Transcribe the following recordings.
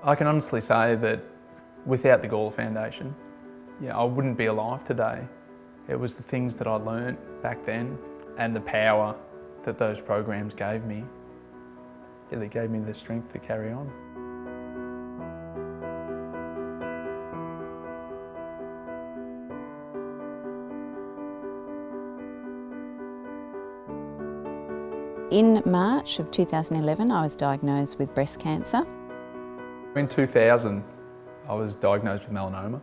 I can honestly say that without the Gawler Foundation, I wouldn't be alive today. It was the things that I learnt back then and the power that those programs gave me. They gave me the strength to carry on. In March of 2011, I was diagnosed with breast cancer. In 2000, I was diagnosed with melanoma.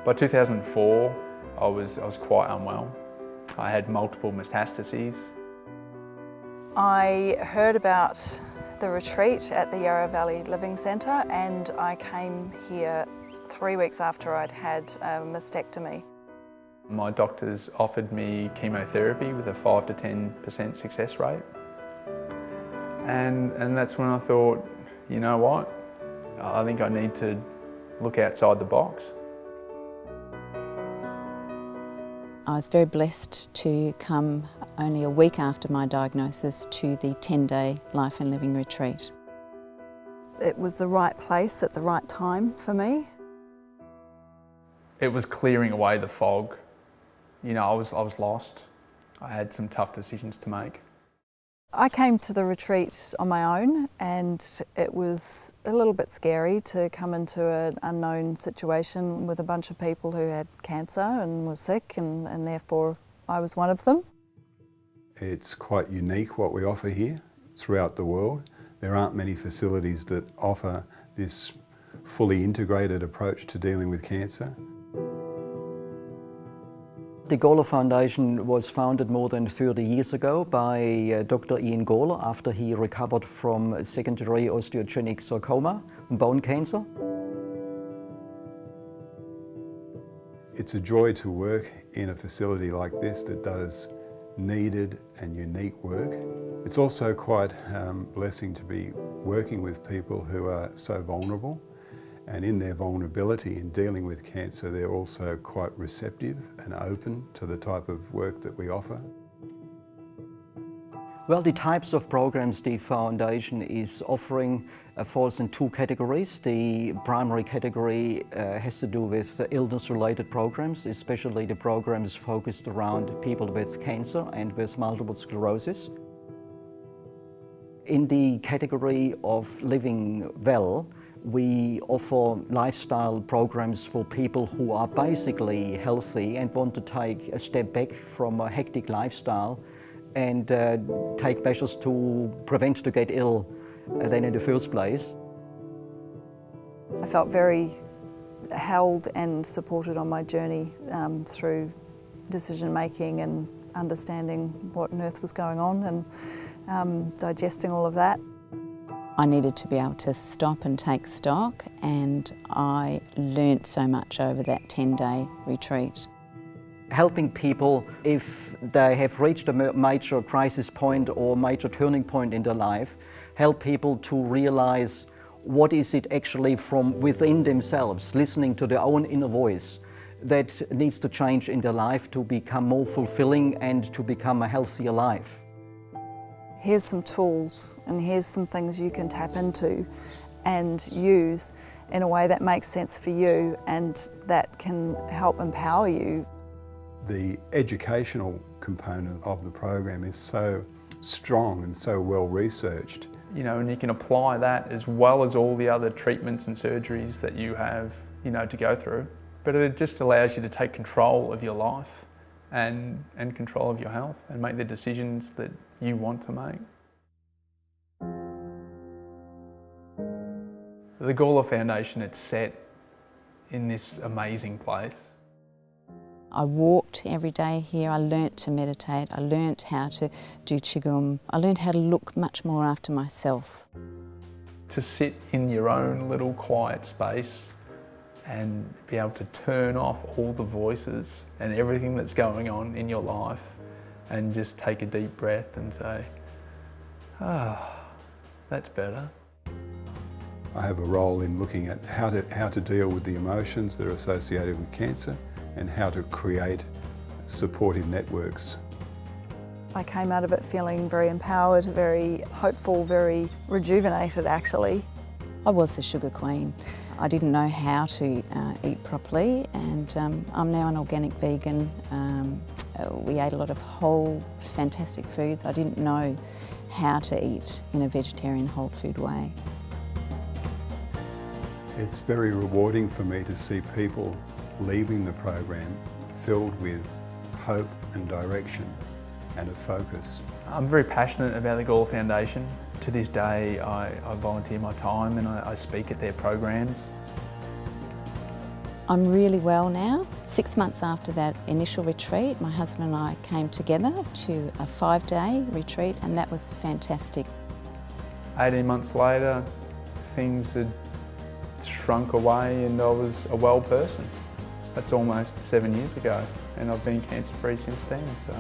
By 2004, I was quite unwell. I had multiple metastases. I heard about the retreat at the Yarra Valley Living Centre and I came here 3 weeks after I'd had a mastectomy. My doctors offered me chemotherapy with a 5 to 10% success rate. And that's when I thought, you know what? I think I need to look outside the box. I was very blessed to come only a week after my diagnosis to the 10-day Life and Living retreat. It was the right place at the right time for me. It was clearing away the fog. I was lost. I had some tough decisions to make. I came to the retreat on my own and it was a little bit scary to come into an unknown situation with a bunch of people who had cancer and were sick and therefore I was one of them. It's quite unique what we offer here throughout the world. There aren't many facilities that offer this fully integrated approach to dealing with cancer. The Gawler Foundation was founded more than 30 years ago by Dr. Ian Gawler after he recovered from secondary osteogenic sarcoma, bone cancer. It's a joy to work in a facility like this that does needed and unique work. It's also quite a blessing to be working with people who are so vulnerable, and in their vulnerability in dealing with cancer, they're also quite receptive and open to the type of work that we offer. Well, the types of programs the Foundation is offering falls in two categories. The primary category has to do with illness-related programs, especially the programs focused around people with cancer and with multiple sclerosis. In the category of living well, we offer lifestyle programs for people who are basically healthy and want to take a step back from a hectic lifestyle and take measures to prevent to get ill than in the first place. I felt very held and supported on my journey through decision making and understanding what on earth was going on and digesting all of that. I needed to be able to stop and take stock, and I learnt so much over that 10-day retreat. Helping people if they have reached a major crisis point or major turning point in their life, help people to realize what is it actually from within themselves, listening to their own inner voice that needs to change in their life to become more fulfilling and to become a healthier life. Here's some tools and here's some things you can tap into and use in a way that makes sense for you and that can help empower you. The educational component of the program is so strong and so well researched. And you can apply that as well as all the other treatments and surgeries that you have, to go through. But it just allows you to take control of your life and control of your health and make the decisions that you want to make. The Gawler Foundation, it's set in this amazing place. I walked every day here, I learnt to meditate, I learnt how to do Qigong, I learnt how to look much more after myself. To sit in your own little quiet space and be able to turn off all the voices and everything that's going on in your life and just take a deep breath and say, that's better. I have a role in looking at how to deal with the emotions that are associated with cancer and how to create supportive networks. I came out of it feeling very empowered, very hopeful, very rejuvenated actually. I was the sugar queen. I didn't know how to eat properly, and I'm now an organic vegan. We ate a lot of whole, fantastic foods. I didn't know how to eat in a vegetarian whole food way. It's very rewarding for me to see people leaving the program filled with hope and direction and a focus. I'm very passionate about the Gawler Foundation. To this day, I volunteer my time and I speak at their programs. I'm really well now. 6 months after that initial retreat, my husband and I came together to a 5-day retreat, and that was fantastic. 18 months later, things had shrunk away and I was a well person. That's almost 7 years ago, and I've been cancer-free since then. So.